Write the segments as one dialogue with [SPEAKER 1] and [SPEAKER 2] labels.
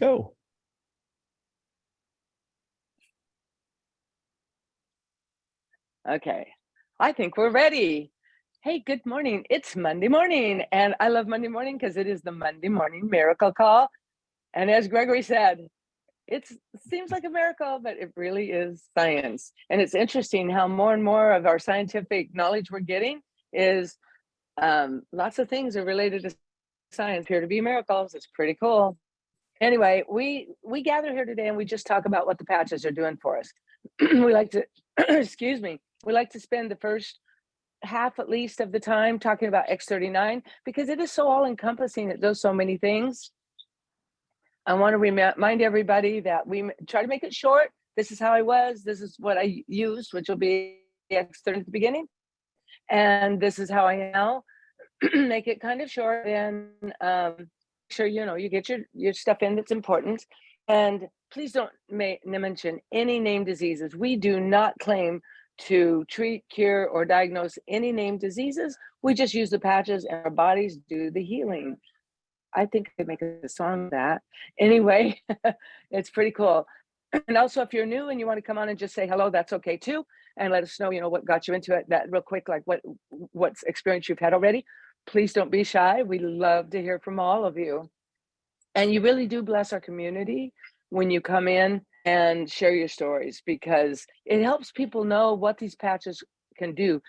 [SPEAKER 1] go.
[SPEAKER 2] Okay, I think we're ready. Hey, good morning. It's Monday morning, and I love Monday morning because it is the Monday morning miracle call. And as Gregory said, it seems like a miracle, but it really is science. And it's interesting how more and more of our scientific knowledge we're getting is lots of things are related to science appear to be miracles. It's pretty cool. Anyway, we gather here today and we just talk about what the patches are doing for us. We like to, excuse me, we like to spend the first half at least of the time talking about X39 because it is so all encompassing. It does so many things. I want to remind everybody that we try to make it short. This is how I was. This is what I used, which will be X30 at the beginning. And this is how I am now. Make it kind of short and sure you get your stuff in that's important. And please don't mention any named diseases. We do not claim to treat, cure, or diagnose any named diseases. We just use the patches and our bodies do the healing. I think I could make a song of that. Anyway, it's pretty cool. And also, if you're new and you want to come on and just say hello, that's okay too. And let us know, what got you into it. That real quick, like what's experience you've had already. Please don't be shy. We love to hear from all of you. And you really do bless our community when you come in and share your stories because it helps people know what these patches can do.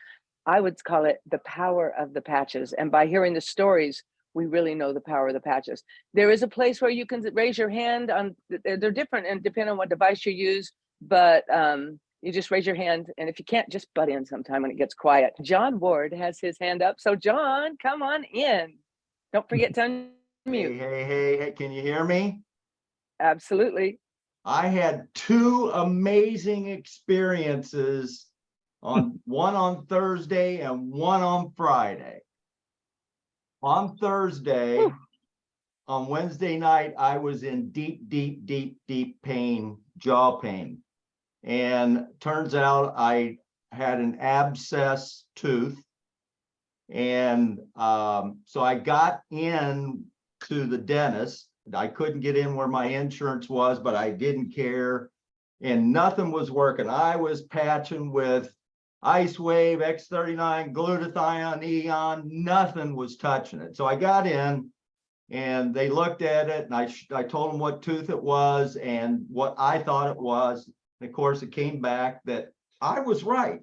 [SPEAKER 2] I would call it the power of the patches. And by hearing the stories, we really know the power of the patches. There is a place where you can raise your hand on, they're different and depending on what device you use, but you just raise your hand. And if you can't, just butt in sometime when it gets quiet. John Ward has his hand up. So John, come on in. Don't forget to unmute.
[SPEAKER 3] Hey, can you hear me?
[SPEAKER 2] Absolutely.
[SPEAKER 3] I had two amazing experiences one on Thursday and one on Friday. On Thursday, on Wednesday night, I was in deep pain, jaw pain. And turns out I had an abscess tooth. And so I got in to the dentist. I couldn't get in where my insurance was, but I didn't care. And nothing was working. I was patching with Ice Wave, X39, glutathione, Eon, nothing was touching it. So I got in and they looked at it and I told them what tooth it was and what I thought it was. And of course, it came back that I was right.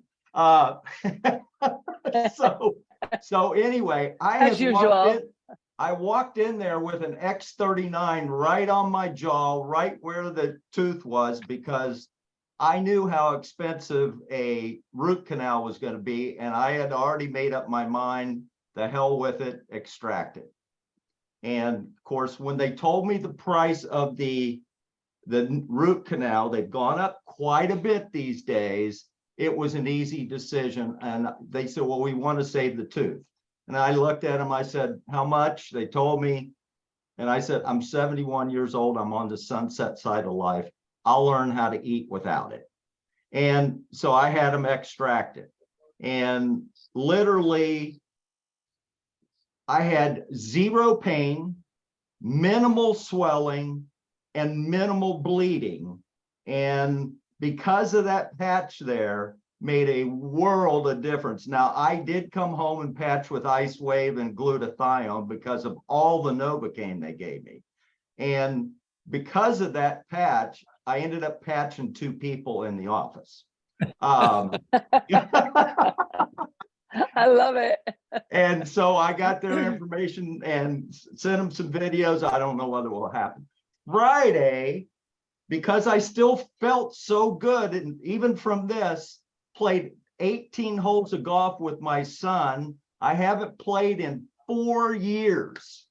[SPEAKER 3] So anyway, I walked in there with an X39 right on my jaw, right where the tooth was, because I knew how expensive a root canal was going to be, and I had already made up my mind, the hell with it, extract it. And of course, when they told me the price of the root canal, they've gone up quite a bit these days. It was an easy decision. And they said, well, we want to save the tooth. And I looked at them, I said, how much? They told me, and I said, I'm 71 years old. I'm on the sunset side of life. I'll learn how to eat without it. And so I had them extracted. And literally, I had zero pain, minimal swelling, and minimal bleeding. And because of that patch there, made a world of difference. Now, I did come home and patch with Ice Wave and glutathione because of all the Novocaine they gave me. And because of that patch, I ended up patching two people in the office.
[SPEAKER 2] I love it.
[SPEAKER 3] And so I got their information and sent them some videos. I don't know whether it will happen. Friday, because I still felt so good, and even from this, played 18 holes of golf with my son. I haven't played in 4 years.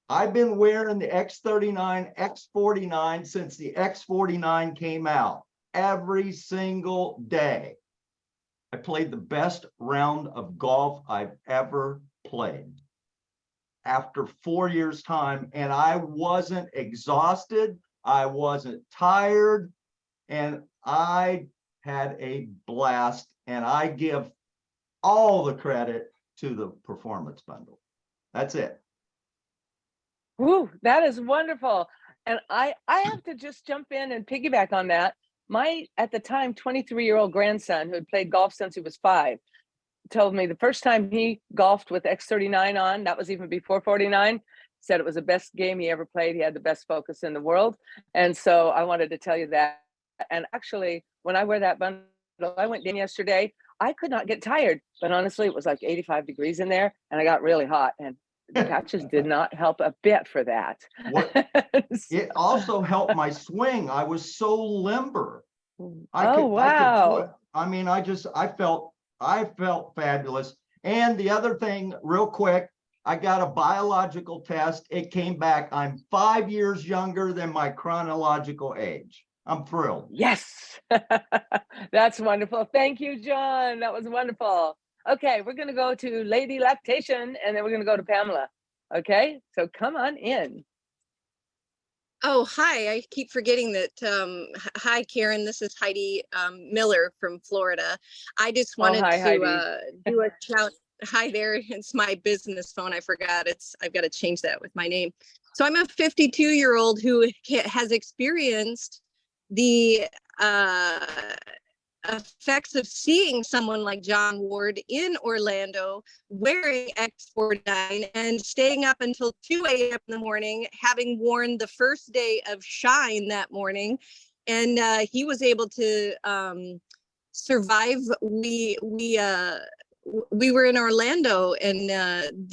[SPEAKER 3] I've been wearing the X39, X49 since the X49 came out every single day. I played the best round of golf I've ever played after 4 years' time, and I wasn't exhausted. I wasn't tired, and I had a blast, and I give all the credit to the performance bundle. That's it.
[SPEAKER 2] Woo, that is wonderful. And I have to just jump in and piggyback on that. My, at the time, 23-year-old grandson who had played golf since he was 5, told me the first time he golfed with X39 on, that was even before 49, said it was the best game he ever played. He had the best focus in the world. And so I wanted to tell you that. And actually, when I wear that bundle, I went in yesterday, I could not get tired, but honestly, it was like 85 degrees in there and I got really hot, and the patches did not help a bit for that.
[SPEAKER 3] It also helped my swing. I was so limber.
[SPEAKER 2] Wow.
[SPEAKER 3] I felt fabulous. And the other thing, real quick, I got a biological test. It came back. I'm 5 years younger than my chronological age. I'm thrilled.
[SPEAKER 2] Yes. That's wonderful. Thank you, John. That was wonderful. Okay, we're going to go to Lady Lactation, and then we're going to go to Pamela. Okay, so come on in.
[SPEAKER 1] Oh, hi. I keep forgetting that. Hi, Karen. This is Heidi Miller from Florida. I just wanted to do a shout. Hi there. It's my business phone. I forgot. I've got to change that with my name. So I'm a 52-year-old who has experienced the effects of seeing someone like John Ward in Orlando wearing X49 and staying up until 2 a.m. in the morning, having worn the first day of Shine that morning. And he was able to survive. We were in Orlando, and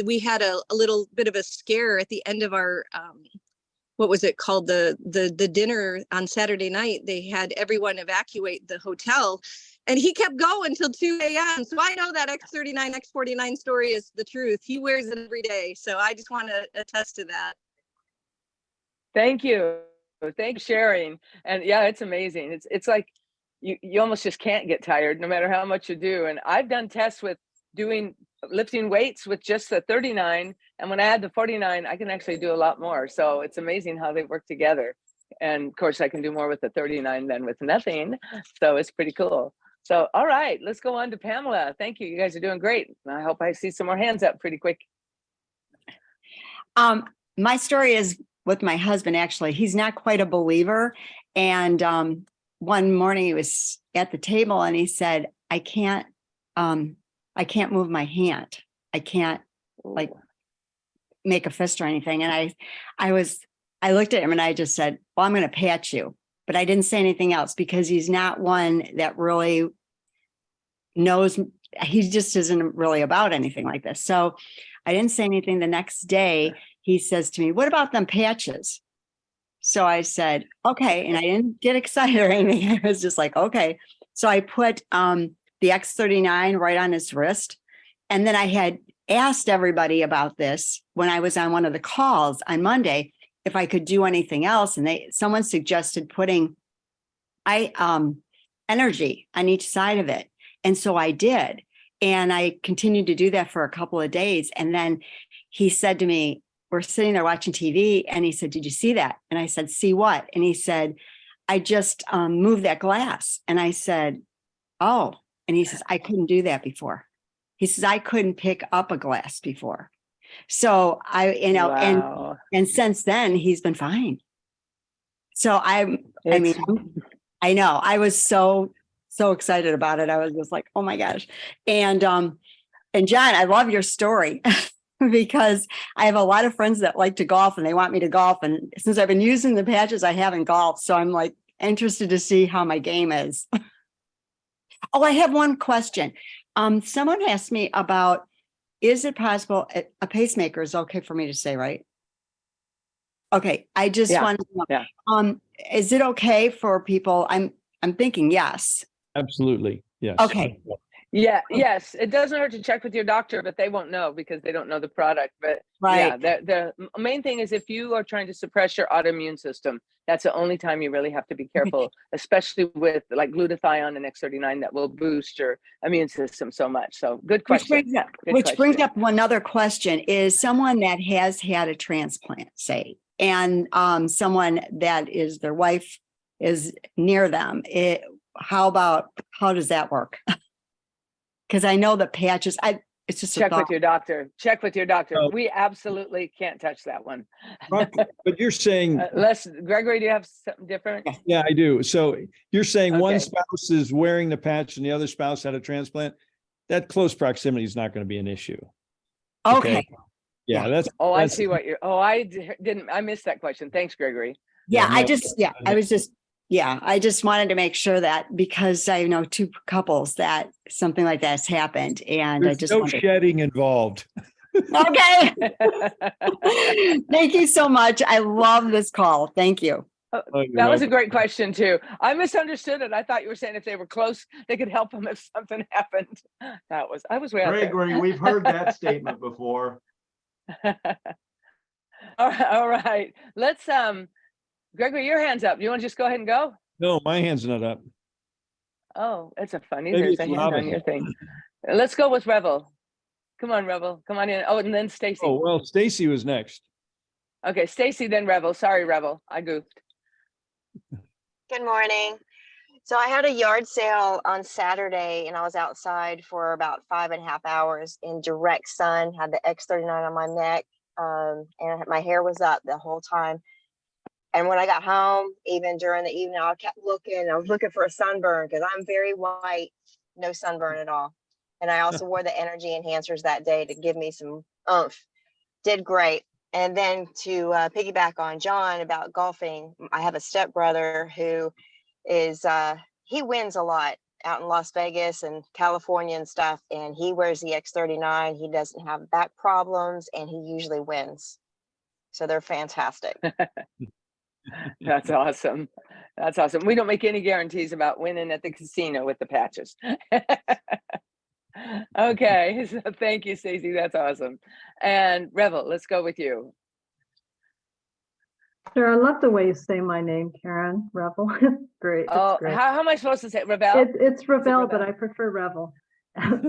[SPEAKER 1] we had a little bit of a scare at the end of our what was it called, the dinner on Saturday night. They had everyone evacuate the hotel, and he kept going until 2 a.m. So I know that X39, X49 story is the truth. He wears it every day. So I just want to attest to that.
[SPEAKER 2] Thank you. Thanks for sharing. And yeah, it's amazing. It's like you almost just can't get tired no matter how much you do. And I've done tests with lifting weights with just the 39, and when I add the 49, I can actually do a lot more. So it's amazing how they work together. And of course I can do more with the 39 than with nothing, so it's pretty cool. So all right, let's go on to Pamela. Thank you. You guys are doing great. I hope I see some more hands up pretty quick.
[SPEAKER 4] My story is with my husband. Actually, he's not quite a believer, and one morning he was at the table and he said, I can't move my hand. I can't like make a fist or anything. And I looked at him and I just said, well, I'm going to pat you. But I didn't say anything else because he's not one that really knows. He just isn't really about anything like this. So I didn't say anything. The next day, he says to me, what about them patches? So I said, okay. And I didn't get excited or anything. I was just like, okay. So I put the X39 right on his wrist. And then I had asked everybody about this when I was on one of the calls on Monday, if I could do anything else. And someone suggested putting energy on each side of it. And so I did. And I continued to do that for a couple of days. And then he said to me, we're sitting there watching TV. And he said, did you see that? And I said, see what? And he said, I just moved that glass. And I said, oh. And he says, I couldn't do that before. He says, I couldn't pick up a glass before. So
[SPEAKER 2] Wow.
[SPEAKER 4] and since then he's been fine. So I know I was so excited about it. I was just like, oh my gosh. And John, I love your story because I have a lot of friends that like to golf and they want me to golf. And since I've been using the patches, I haven't golfed. So I'm like interested to see how my game is. Oh, I have one question. Someone asked me about, is it possible a pacemaker is okay for me to say, right? Okay. I just want to know, is it okay for people? I'm thinking yes.
[SPEAKER 5] Absolutely. Yes.
[SPEAKER 4] Okay.
[SPEAKER 2] Yeah. Yes. It doesn't hurt to check with your doctor, but they won't know because they don't know the product. But
[SPEAKER 4] right.
[SPEAKER 2] Yeah, the main thing is if you are trying to suppress your autoimmune system, that's the only time you really have to be careful, especially with like glutathione and X39 that will boost your immune system so much. So good question.
[SPEAKER 4] Which brings up one other question is someone that has had a transplant, say, and someone that is their wife is near them. How does that work? Because I know the patches, It's just a
[SPEAKER 2] check
[SPEAKER 4] thought.
[SPEAKER 2] with your doctor. Check with your doctor.
[SPEAKER 5] Oh.
[SPEAKER 2] We absolutely can't touch that one.
[SPEAKER 5] But you're saying,
[SPEAKER 2] Gregory, do you have something different?
[SPEAKER 4] Yes.
[SPEAKER 5] yeah, I do. So you're saying one
[SPEAKER 2] Okay.
[SPEAKER 5] spouse is wearing the patch and the other spouse had a transplant. That close proximity is not going to be an issue.
[SPEAKER 4] Okay.
[SPEAKER 5] Yeah,
[SPEAKER 4] Yeah.
[SPEAKER 5] that's.
[SPEAKER 2] Oh, I
[SPEAKER 5] that's-
[SPEAKER 2] see what you're, I missed that question. Thanks, Gregory.
[SPEAKER 4] Yeah,
[SPEAKER 5] Yeah,
[SPEAKER 4] I just wanted to make sure that because I know two couples that something like that's happened, and I
[SPEAKER 5] There's
[SPEAKER 4] just
[SPEAKER 5] no
[SPEAKER 4] wanted.
[SPEAKER 5] shedding involved.
[SPEAKER 4] Okay. Thank you so much. I love this call. Thank you.
[SPEAKER 5] Oh, you're
[SPEAKER 2] That was a
[SPEAKER 5] welcome.
[SPEAKER 2] great question too. I misunderstood it. I thought you were saying if they were close, they could help them if something happened. I was way out there.
[SPEAKER 3] Gregory, we've heard that statement before.
[SPEAKER 2] All right. Let's Gregory, your hand's up. You want to just go ahead and go?
[SPEAKER 5] No, my hand's not up.
[SPEAKER 2] Oh, it's a funny.
[SPEAKER 5] Maybe
[SPEAKER 2] There's a
[SPEAKER 5] it's
[SPEAKER 2] hand on
[SPEAKER 5] Robin.
[SPEAKER 2] your thing. Let's go with Revel. Come on, Revel. Come on in. Oh, and then Stacy.
[SPEAKER 5] Oh, well, Stacy was next.
[SPEAKER 2] Okay, Stacy, then Revel. Sorry, Revel. I goofed.
[SPEAKER 6] Good morning. So I had a yard sale on Saturday and I was outside for about 5.5 hours in direct sun, had the X39 on my neck, and my hair was up the whole time. And when I got home, even during the evening, I kept looking. I was looking for a sunburn because I'm very white, no sunburn at all. And I also wore the energy enhancers that day to give me some oomph. Did great. And then to piggyback on John about golfing, I have a stepbrother who is, he wins a lot out in Las Vegas and California and stuff. And he wears the X39. He doesn't have back problems and he usually wins. So they're fantastic.
[SPEAKER 2] That's awesome. That's awesome. We don't make any guarantees about winning at the casino with the patches. Okay, so thank you, Stacey. That's awesome. And Revel, let's go with you.
[SPEAKER 7] Sure, I love the way you say my name, Karen. Revel. It's great.
[SPEAKER 2] Oh,
[SPEAKER 7] It's great.
[SPEAKER 2] how am I supposed to say it? Revel?
[SPEAKER 7] It's Revel, but
[SPEAKER 2] Revel?
[SPEAKER 7] I prefer Revel.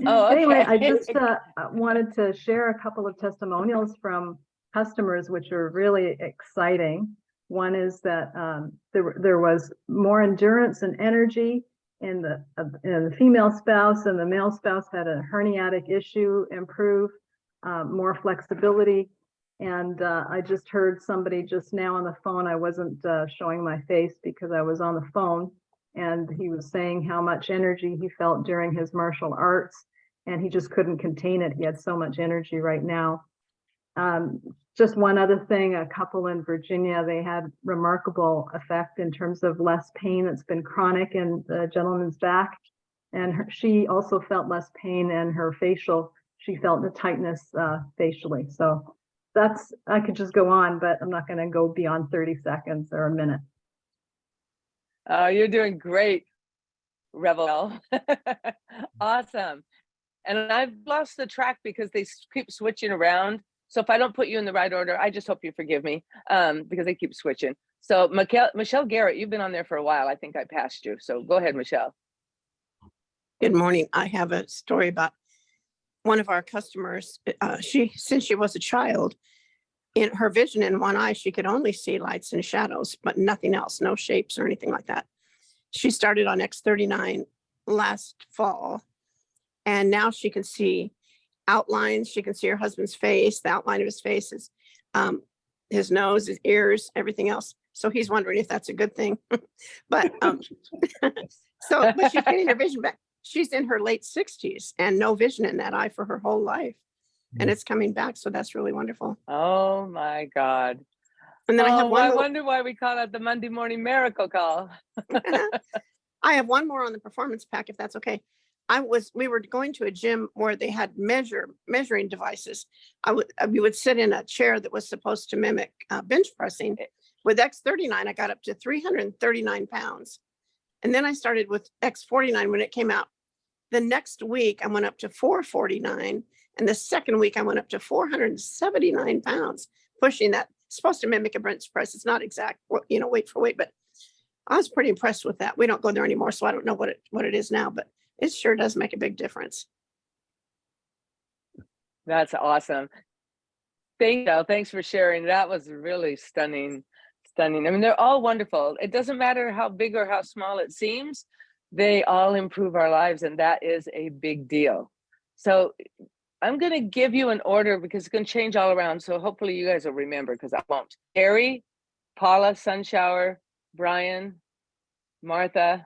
[SPEAKER 2] Oh,
[SPEAKER 7] Anyway, I
[SPEAKER 2] okay.
[SPEAKER 7] just wanted to share a couple of testimonials from customers, which are really exciting. One is that there was more endurance and energy in the female spouse, and the male spouse had a herniatic issue improve, more flexibility. And I just heard somebody just now on the phone. I wasn't showing my face because I was on the phone, and he was saying how much energy he felt during his martial arts, and he just couldn't contain it. He had so much energy right now. Just one other thing, a couple in Virginia, they had remarkable effect in terms of less pain that's been chronic in the gentleman's back. And she also felt less pain, and her facial, she felt the tightness facially. So that's, I could just go on, but I'm not going to go beyond 30 seconds or a minute.
[SPEAKER 2] You're doing great, Revel. Awesome. And I've lost the track because they keep switching around. So if I don't put you in the right order, I just hope you forgive me because they keep switching. So Michelle Garrett, you've been on there for a while. I think I passed you. So go ahead, Michelle.
[SPEAKER 8] Good morning. I have a story about one of our customers. Since she was a child, in her vision in one eye, she could only see lights and shadows, but nothing else, no shapes or anything like that. She started on X39 last fall, and now she can see outlines. She can see her husband's face, the outline of his face, his nose, his ears, everything else. So he's wondering if that's a good thing. But but she's getting her vision back. She's in her late 60s and no vision in that eye for her whole life. And it's coming back. So that's really wonderful.
[SPEAKER 2] Oh my God.
[SPEAKER 8] And then I have one
[SPEAKER 2] I
[SPEAKER 8] more.
[SPEAKER 2] wonder why we call it the Monday morning miracle call.
[SPEAKER 8] I have one more on the performance pack, if that's okay. We were going to a gym where they had measuring devices. We would sit in a chair that was supposed to mimic bench pressing. With X39, I got up to 339 pounds. And then I started with X49 when it came out. The next week, I went up to 449. And the second week, I went up to 479 pounds, pushing that. It's supposed to mimic a bench press. It's not exact, weight for weight, but I was pretty impressed with that. We don't go there anymore, so I don't know what it is now, but it sure does make a big difference.
[SPEAKER 2] That's awesome. Thanks for sharing. That was really stunning. I mean, they're all wonderful. It doesn't matter how big or how small it seems, they all improve our lives, and that is a big deal. So I'm going to give you an order because it's going to change all around. So hopefully you guys will remember, because I won't. Gary, Paula, Sunshower, Brian, Martha,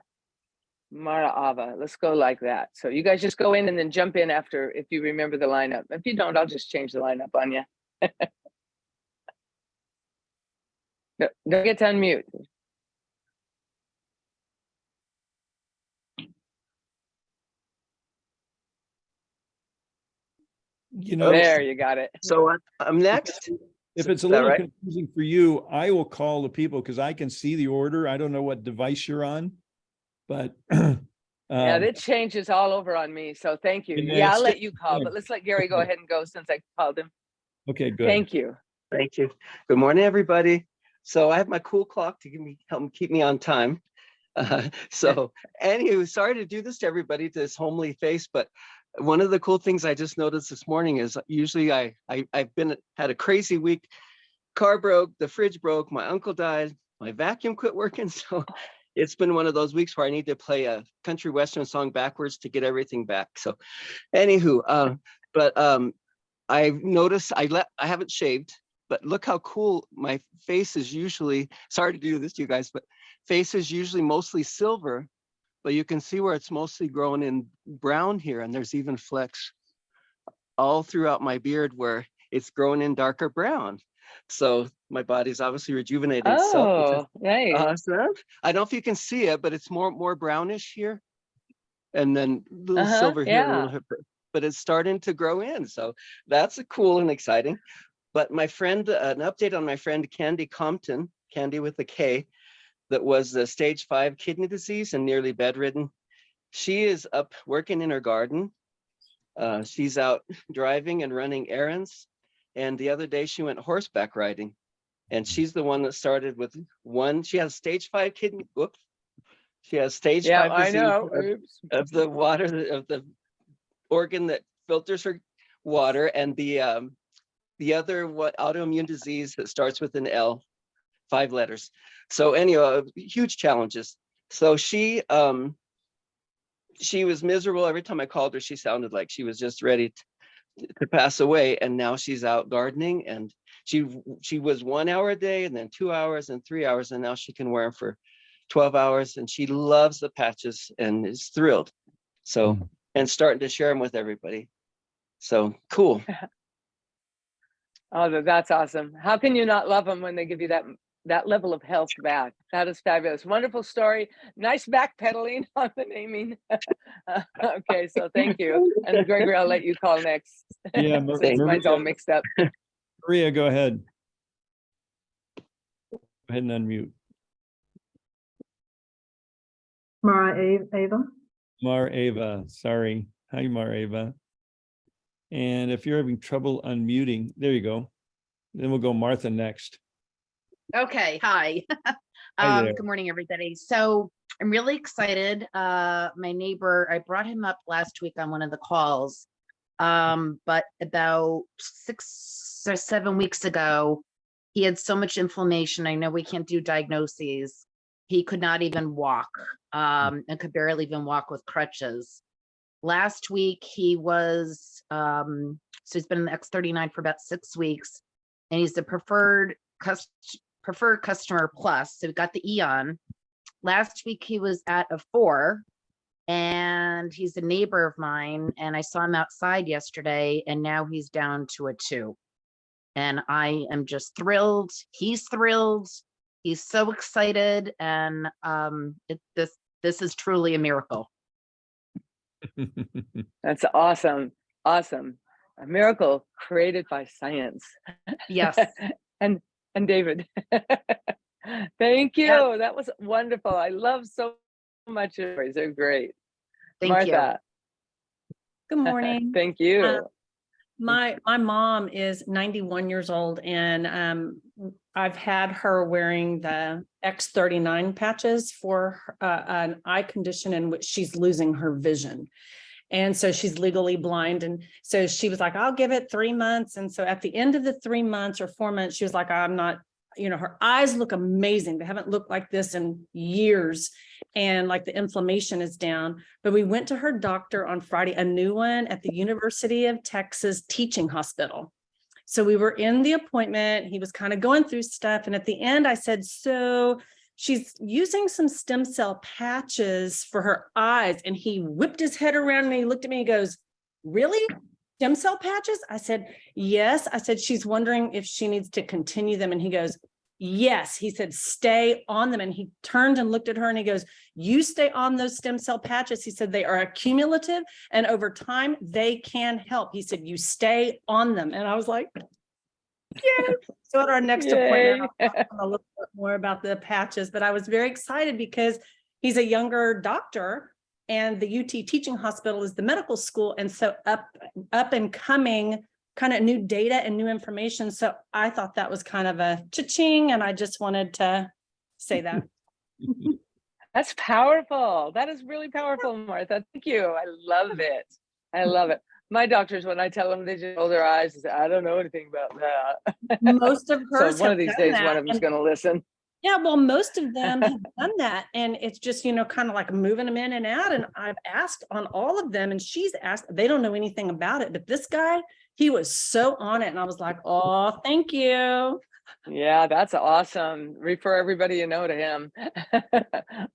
[SPEAKER 2] Mara Ava. Let's go like that. So you guys just go in and then jump in after if you remember the lineup. If you don't, I'll just change the lineup on you. Don't get to unmute.
[SPEAKER 5] You know,
[SPEAKER 2] There, you got it.
[SPEAKER 9] So I'm next.
[SPEAKER 5] if it's a
[SPEAKER 9] Is that
[SPEAKER 5] little
[SPEAKER 9] right?
[SPEAKER 5] confusing for you, I will call the people because I can see the order. I don't know what device you're on, but
[SPEAKER 2] Yeah, it changes all over on me. So thank you.
[SPEAKER 5] and
[SPEAKER 2] Yeah, I'll
[SPEAKER 5] it's
[SPEAKER 2] let you call,
[SPEAKER 5] fine.
[SPEAKER 2] but let's let Gary go ahead and go since I called him.
[SPEAKER 5] Okay, good.
[SPEAKER 2] Thank you.
[SPEAKER 9] Thank you. Good morning, everybody. So I have my cool clock to help me keep me on time. So anywho, sorry to do this to everybody, to this homely face, but one of the cool things I just noticed this morning is usually I've had a crazy week. Car broke, the fridge broke, my uncle died, my vacuum quit working. So it's been one of those weeks where I need to play a country western song backwards to get everything back. So anywho, I've noticed I haven't shaved, but look how cool my face is usually. Sorry to do this to you guys, but face is usually mostly silver, but you can see where it's mostly grown in brown here, and there's even flecks all throughout my beard where it's grown in darker brown. So my body's obviously rejuvenated itself.
[SPEAKER 2] Oh, nice.
[SPEAKER 9] Awesome. I don't know if you can see it, but it's more brownish here, and then a little silver here, a little bit, but it's starting to grow in. So that's cool and exciting. But my friend, an update on my friend Candy Compton, Candy with a K, that was the stage 5 kidney disease and nearly bedridden. She is up working in her garden. She's out driving and running errands. And the other day she went horseback riding. And she's the one that started with she has stage 5 kidney, whoops. She has stage 5 disease,
[SPEAKER 2] I know.
[SPEAKER 9] of the water, of the organ that filters her water, and the other autoimmune disease that starts with an L, 5 letters. So anyway, huge challenges. So she was miserable every time I called her. She sounded like she was just ready to pass away. And now she's out gardening, and she was 1 hour a day, and then 2 hours and 3 hours, and now she can wear them for 12 hours. And she loves the patches and is thrilled. So and starting to share them with everybody. So cool.
[SPEAKER 2] Oh, that's awesome. How can you not love them when they give you that level of health back? That is fabulous. Wonderful story. Nice backpedaling on the naming. Okay, so thank you. And Gregory, I'll let you call next.
[SPEAKER 5] Yeah,
[SPEAKER 2] mine's all mixed up.
[SPEAKER 5] Maria, go ahead. Go ahead and unmute.
[SPEAKER 7] Mara Ava.
[SPEAKER 5] Mar Ava, sorry. Hi, Mar Ava. And if you're having trouble unmuting, there you go. Then we'll go Martha next.
[SPEAKER 10] Okay, hi.
[SPEAKER 5] Hi there.
[SPEAKER 10] Good morning, everybody. So I'm really excited. My neighbor, I brought him up last week on one of the calls, but about 6 or 7 weeks ago, he had so much inflammation. I know we can't do diagnoses. He could not even walk, and could barely even walk with crutches. Last week, he was, so he's been in the X39 for about 6 weeks, and he's the preferred customer plus. So we got the Eon. Last week, he was at a 4, and he's a neighbor of mine, and I saw him outside yesterday, and now he's down to a 2. And I am just thrilled. He's thrilled. He's so excited, and this is truly a miracle.
[SPEAKER 2] That's awesome. Awesome. A miracle created by science.
[SPEAKER 10] Yes.
[SPEAKER 2] and David. Thank you.
[SPEAKER 10] Yep.
[SPEAKER 2] That was wonderful. I love so much your stories. They're great.
[SPEAKER 10] Thank
[SPEAKER 2] Martha.
[SPEAKER 11] Good morning.
[SPEAKER 2] Thank you.
[SPEAKER 11] My mom is 91 years old, and I've had her wearing the X39 patches for an eye condition in which she's losing her vision. And so she's legally blind. And so she was like, I'll give it 3 months. And so at the end of the 3 months or 4 months, she was like, her eyes look amazing. They haven't looked like this in years. And like the inflammation is down. But we went to her doctor on Friday, a new one at the University of Texas Teaching Hospital. So we were in the appointment. He was kind of going through stuff. And at the end, I said, so she's using some stem cell patches for her eyes. And he whipped his head around and he looked at me and he goes, really? Stem cell patches? I said, yes. I said, she's wondering if she needs to continue them. And he goes, yes. He said, stay on them. And he turned and looked at her and he goes, you stay on those stem cell patches. He said, they are accumulative and over time they can help. He said, you stay on them. And I was like, yeah. So at our next appointment, I'll talk a little bit more about the patches, but I was very excited because he's a younger doctor and the UT Teaching Hospital is the medical school. And so up and coming kind of new data and new information. So I thought that was kind of a cha-ching, and I just wanted to say that.
[SPEAKER 2] That's powerful. That is really powerful, Martha. Thank you. I love it. I love it. My doctors, when I tell them, they just roll their eyes and say, I don't know anything about that.
[SPEAKER 11] Most of hers
[SPEAKER 2] so one of these days, one of them's going to listen.
[SPEAKER 11] Yeah, well, most of them have done that. And it's just, kind of like moving them in and out. And I've asked on all of them and she's asked, they don't know anything about it. But this guy, he was so on it. And I was like, oh, thank you.
[SPEAKER 2] Yeah, that's awesome. Refer everybody you know to him.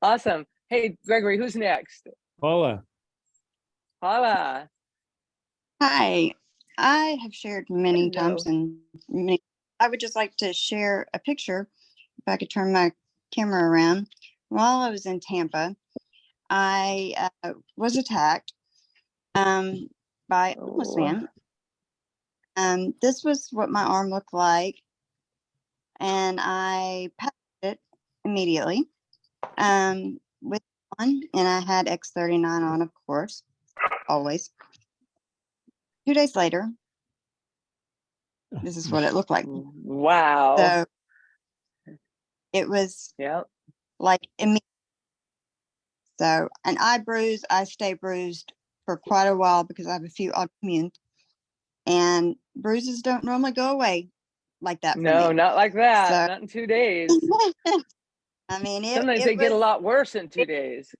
[SPEAKER 2] Awesome. Hey, Gregory, who's next?
[SPEAKER 5] Paula.
[SPEAKER 2] Paula.
[SPEAKER 4] Hi, I have shared many
[SPEAKER 2] Hello.
[SPEAKER 4] times and I would just like to share a picture. If I could turn my camera around. While I was in Tampa, I was attacked by a homeless man. This was what my arm looked like. And I patched it immediately with one, and I had X39 on, of course, always. 2 days later, this is what it looked like.
[SPEAKER 2] Wow.
[SPEAKER 4] So it was like immediate. So, and I stay bruised for quite a while because I have a few autoimmune, and bruises don't normally go away like that.
[SPEAKER 2] No, not like that.
[SPEAKER 4] So,
[SPEAKER 2] not in 2 days.
[SPEAKER 4] I mean,
[SPEAKER 2] sometimes they get a lot worse in 2 days.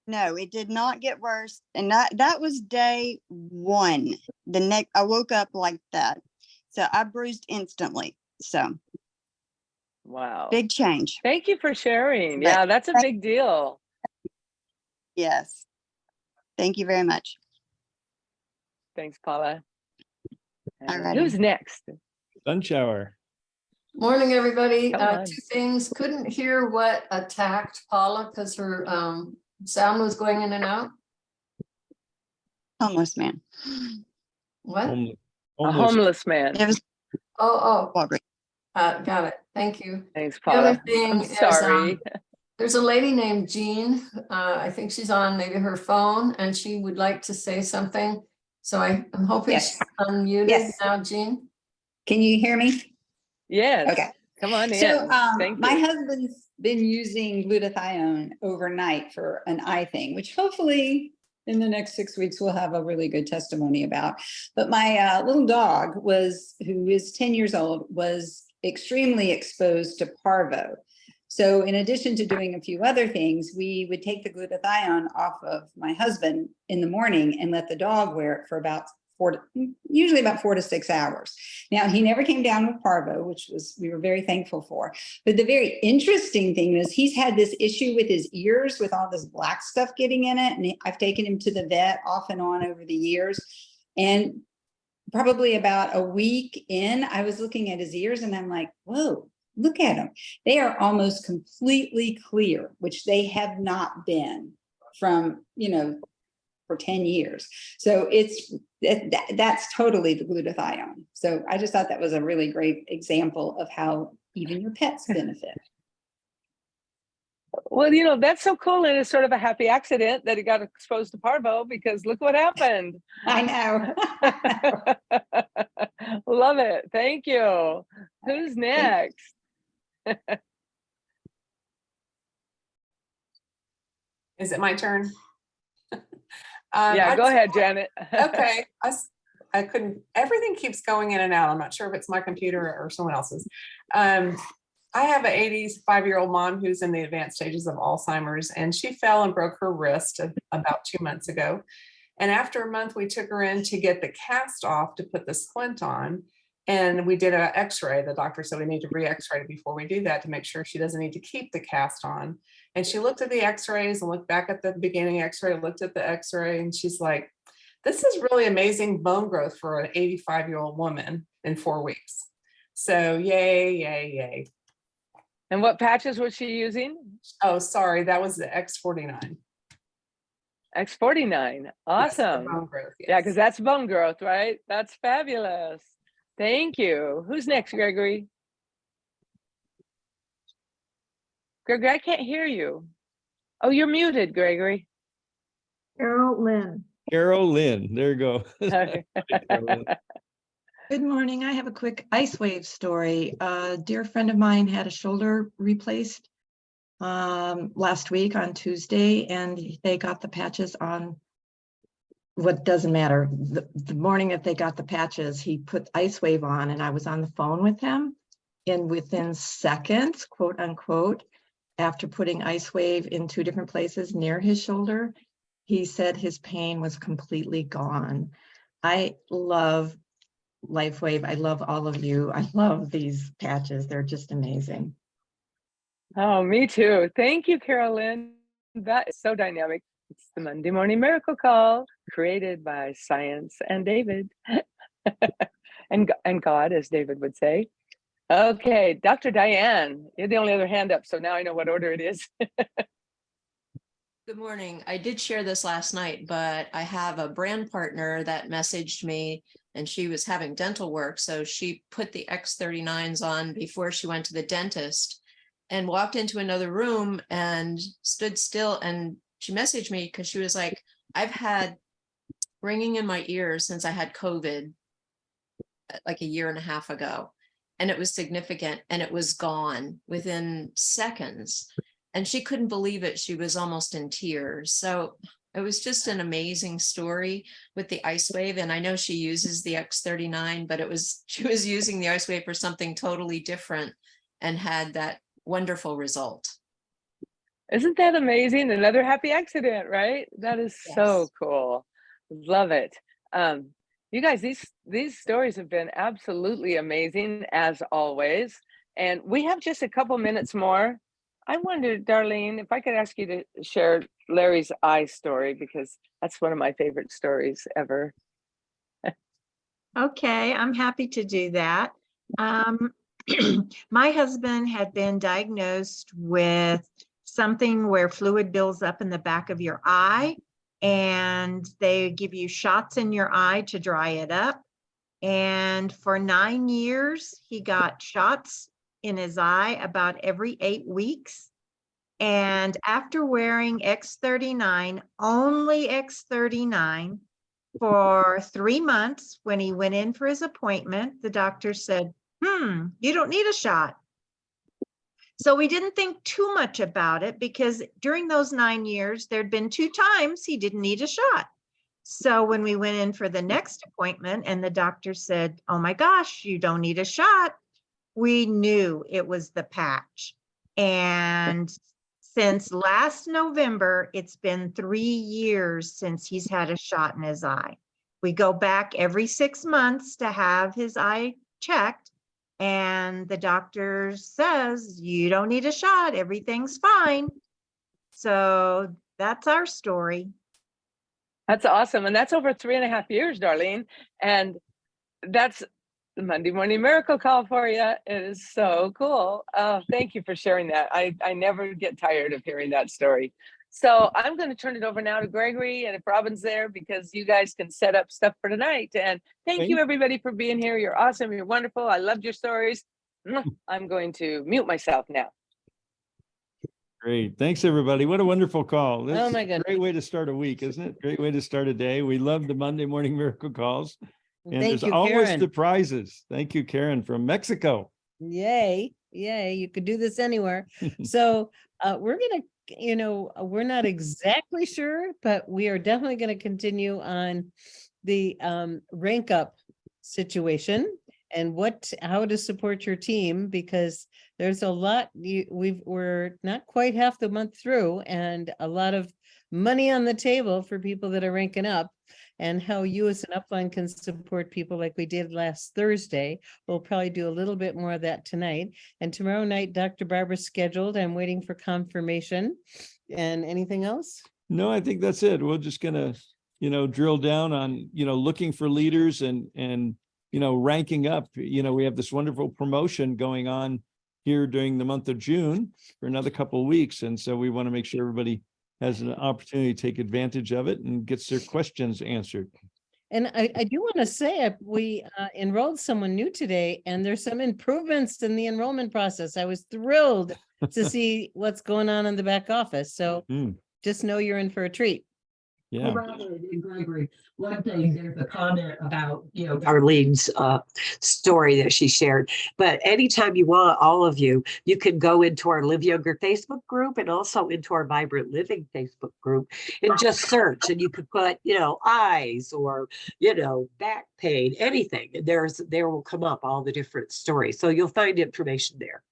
[SPEAKER 4] No, it did not get worse. And that was day one. I woke up like that. So I bruised instantly. So
[SPEAKER 2] wow.
[SPEAKER 4] Big change.
[SPEAKER 2] Thank you for sharing.
[SPEAKER 4] But
[SPEAKER 2] yeah, that's a big deal.
[SPEAKER 4] Yes. Thank you very much.
[SPEAKER 2] Thanks, Paula.
[SPEAKER 4] Alrighty.
[SPEAKER 2] Who's next?
[SPEAKER 5] Sun shower.
[SPEAKER 12] Morning, everybody.
[SPEAKER 2] Come on.
[SPEAKER 12] 2 things. Couldn't hear what attacked Paula because her sound was going in and out.
[SPEAKER 4] Homeless man.
[SPEAKER 12] What?
[SPEAKER 2] A homeless man.
[SPEAKER 4] It was
[SPEAKER 12] Got it. Thank you.
[SPEAKER 2] Thanks,
[SPEAKER 12] The other
[SPEAKER 2] Paula.
[SPEAKER 12] thing
[SPEAKER 2] I'm
[SPEAKER 12] is,
[SPEAKER 2] sorry.
[SPEAKER 12] there's a lady named Jean. I think she's on maybe her phone and she would like to say something. So I'm hoping
[SPEAKER 13] Yes.
[SPEAKER 12] she's unmuted
[SPEAKER 13] Yes.
[SPEAKER 12] now, Jean.
[SPEAKER 13] Can you hear me?
[SPEAKER 2] Yes.
[SPEAKER 13] Okay.
[SPEAKER 2] Come on in.
[SPEAKER 13] So
[SPEAKER 2] Thank
[SPEAKER 13] my
[SPEAKER 2] you.
[SPEAKER 13] husband's been using glutathione overnight for an eye thing, which hopefully in the next 6 weeks we'll have a really good testimony about. But my little dog who is 10 years old, was extremely exposed to parvo. So in addition to doing a few other things, we would take the glutathione off of my husband in the morning and let the dog wear it for about usually about 4 to 6 hours. Now, he never came down with parvo, which we were very thankful for. But the very interesting thing is he's had this issue with his ears with all this black stuff getting in it. And I've taken him to the vet off and on over the years. And probably about a week in, I was looking at his ears and I'm like, whoa, look at them. They are almost completely clear, which they have not been from, for 10 years. So that's totally the glutathione. So I just thought that was a really great example of how even your pets benefit.
[SPEAKER 2] Well, that's so cool. And it's sort of a happy accident that he got exposed to parvo, because look what happened.
[SPEAKER 13] I know.
[SPEAKER 2] Love it. Thank you. Who's next?
[SPEAKER 14] Is it my turn?
[SPEAKER 2] Yeah, go ahead, Janet.
[SPEAKER 14] Okay. I couldn't, everything keeps going in and out. I'm not sure if it's my computer or someone else's. I have an 85-year-old mom who's in the advanced stages of Alzheimer's, and she fell and broke her wrist about 2 months ago. And after a month, we took her in to get the cast off to put the splint on. And we did an x-ray. The doctor said we need to re-x-ray before we do that to make sure she doesn't need to keep the cast on. And she looked at the x-rays and looked back at the beginning x-ray, looked at the x-ray, and she's like, this is really amazing bone growth for an 85-year-old woman in 4 weeks. So yay, yay, yay.
[SPEAKER 2] And what patches was she using?
[SPEAKER 14] Oh, sorry, that was the X49.
[SPEAKER 2] X49, awesome.
[SPEAKER 14] Yes, bone growth, yes.
[SPEAKER 2] Yeah, because that's bone growth, right? That's fabulous. Thank you. Who's next, Gregory? Gregory, I can't hear you. Oh, you're muted, Gregory.
[SPEAKER 7] Lynn.
[SPEAKER 5] Lynn, there you go.
[SPEAKER 2] Okay.
[SPEAKER 15] Good morning. I have a quick ice wave story. A dear friend of mine had a shoulder replaced last week on Tuesday, and they got the patches on what doesn't matter. The morning that they got the patches, he put ice wave on, and I was on the phone with him, and within seconds, quote unquote, after putting ice wave in 2 different places near his shoulder, he said his pain was completely gone. I love LifeWave. I love all of you. I love these patches. They're just amazing.
[SPEAKER 2] Oh, me too. Thank you, Carolyn. That is so dynamic. It's the Monday Morning Miracle Call, created by Science and David. and God, as David would say. Okay, Dr. Diane, you're the only other hand up, so now I know what order it is.
[SPEAKER 16] Good morning. I did share this last night, but I have a brand partner that messaged me, and she was having dental work. So she put the X39s on before she went to the dentist and walked into another room and stood still. And she messaged me because she was like, I've had ringing in my ears since I had COVID like a year and a half ago. And it was significant, and it was gone within seconds. And she couldn't believe it. She was almost in tears. So it was just an amazing story with the ice wave. And I know she uses the X39, but she was using the ice wave for something totally different and had that wonderful result.
[SPEAKER 2] Isn't that amazing? Another happy accident, right? That is so cool. Love it. You guys, these stories have been absolutely amazing as always. And we have just a couple minutes more. I wondered, Darlene, if I could ask you to share Larry's eye story, because that's one of my favorite stories ever.
[SPEAKER 17] Okay, I'm happy to do that. My husband had been diagnosed with something where fluid builds up in the back of your eye, and they give you shots in your eye to dry it up. And for 9 years, he got shots in his eye about every 8 weeks. And after wearing X39, only X39, for 3 months, when he went in for his appointment, the doctor said, you don't need a shot. So we didn't think too much about it, because during those 9 years, there'd been 2 times he didn't need a shot. So when we went in for the next appointment and the doctor said, oh my gosh, you don't need a shot, we knew it was the patch. And since last November, it's been 3 years since he's had a shot in his eye. We go back every 6 months to have his eye checked, and the doctor says, you don't need a shot, everything's fine. So that's our story.
[SPEAKER 2] That's awesome. And that's over 3.5 years, Darlene. And that's the Monday Morning Miracle Call for you. It is so cool. Thank you for sharing that. I never get tired of hearing that story. So I'm going to turn it over now to Gregory, and if Robin's there, because you guys can set up stuff for tonight. And thank you everybody for being here. You're awesome. You're wonderful. I loved your stories. I'm going to mute myself now.
[SPEAKER 5] Great. Thanks, everybody. What a wonderful call.
[SPEAKER 10] Oh my goodness.
[SPEAKER 5] Great way to start a week, isn't it? Great way to start a day. We love the Monday Morning Miracle Calls. And
[SPEAKER 10] Thank
[SPEAKER 5] there's
[SPEAKER 10] you,
[SPEAKER 5] always
[SPEAKER 10] Karen.
[SPEAKER 5] surprises. Thank you, Karen, from Mexico.
[SPEAKER 18] Yay. You could do this anywhere. So we're going to, we're not exactly sure, but we are definitely going to continue on the rank up situation and how to support your team, because there's a lot we're not quite half the month through, and a lot of money on the table for people that are ranking up, and how you as an upline can support people like we did last Thursday. We'll probably do a little bit more of that tonight. And tomorrow night, Dr. Barbara's scheduled. I'm waiting for confirmation. And anything else?
[SPEAKER 5] No, I think that's it. We're just gonna, drill down on, looking for leaders and, ranking up. We have this wonderful promotion going on here during the month of June for another couple of weeks. And so we want to make sure everybody has an opportunity to take advantage of it and gets their questions answered.
[SPEAKER 18] And I do want to say, we enrolled someone new today, and there's some improvements in the enrollment process. I was thrilled to see what's going on in the back office. So just know you're in for a treat.
[SPEAKER 5] Yeah.
[SPEAKER 19] Gregory, one thing, there's a comment about, Arlene's story that she shared. But anytime you want, all of you, you can go into our Live Younger Facebook group and also into our Vibrant Living Facebook group and just search. And you could put, eyes or, back pain, anything. There will come up all the different stories. So you'll find information there.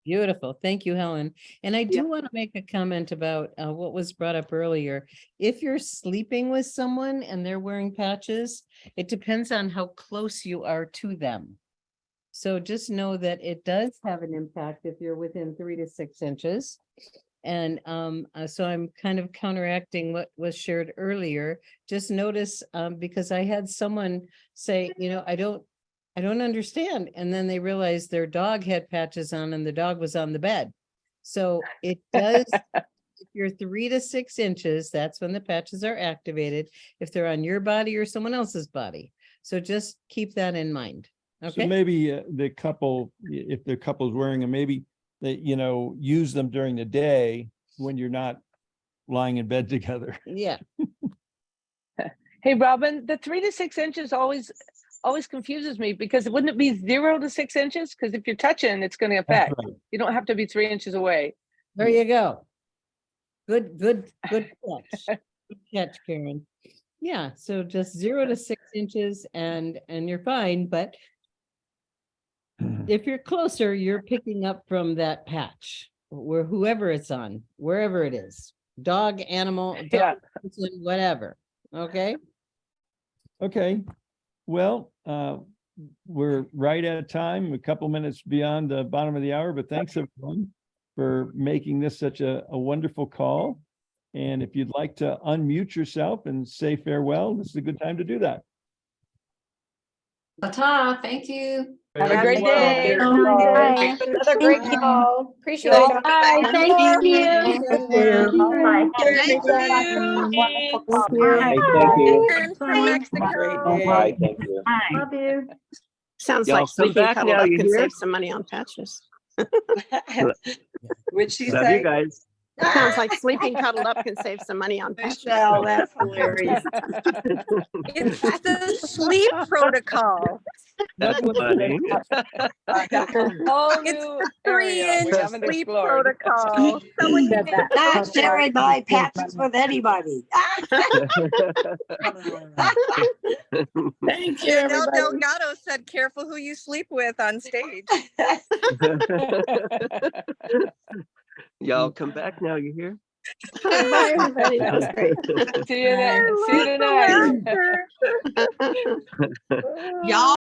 [SPEAKER 18] Beautiful. Thank you, Helen. And I do want to make a comment about what was brought up earlier. If you're sleeping with someone and they're wearing patches, it depends on how close you are to them. So just know that it does have an impact if you're within 3 to 6 inches. And so I'm kind of counteracting what was shared earlier. Just notice, because I had someone say, I don't understand. And then they realized their dog had patches on and the dog was on the bed. So it does, if you're 3 to 6 inches, that's when the patches are activated, if they're on your body or someone else's body. So just keep that in mind. Okay.
[SPEAKER 5] So maybe the couple, if the couple's wearing them, maybe they, use them during the day when you're not lying in bed together.
[SPEAKER 18] Yeah.
[SPEAKER 2] Hey, Robin, the 3 to 6 inches always confuses me, because wouldn't it be 0 to 6 inches? Because if you're touching, it's going to affect. Right. You don't have to be 3 inches away.
[SPEAKER 18] There you go. Good catch. Good catch, Karen. Yeah, so just 0 to 6 inches and you're fine. But if you're closer, you're picking up from that patch, where whoever it's on, wherever it is, dog, animal, dog, person, whatever. Okay.
[SPEAKER 5] Okay. Well, we're right at time, a couple minutes beyond the bottom of the hour, but thanks everyone for making this such a wonderful call. And if you'd like to unmute yourself and say farewell, this is a good time to do that.
[SPEAKER 12] Ta-ta, thank you.
[SPEAKER 2] Have a great day.
[SPEAKER 6] Bye. Another great call. Appreciate it.
[SPEAKER 17] Bye. Thank you.
[SPEAKER 6] Bye.
[SPEAKER 1] Thank
[SPEAKER 8] you. Love you. Sounds like sleeping cuddled up can save some money on patches.
[SPEAKER 19] Would she
[SPEAKER 9] Love
[SPEAKER 19] say?
[SPEAKER 9] you guys.
[SPEAKER 8] Sounds like sleeping cuddled up can save some money on patches.
[SPEAKER 19] Michelle, that's hilarious.
[SPEAKER 1] It's the sleep protocol.
[SPEAKER 9] That's funny.
[SPEAKER 1] It's 3-inch sleep protocol. Someone did that.
[SPEAKER 19] Not sharing my patches with anybody. Thank you,
[SPEAKER 1] Danielle
[SPEAKER 19] everybody.
[SPEAKER 1] Delgado said, "Careful who you sleep with on stage."
[SPEAKER 9] Y'all come back now, you hear?
[SPEAKER 8] Bye, everybody. That was great.
[SPEAKER 2] See you tonight.
[SPEAKER 1] Y'all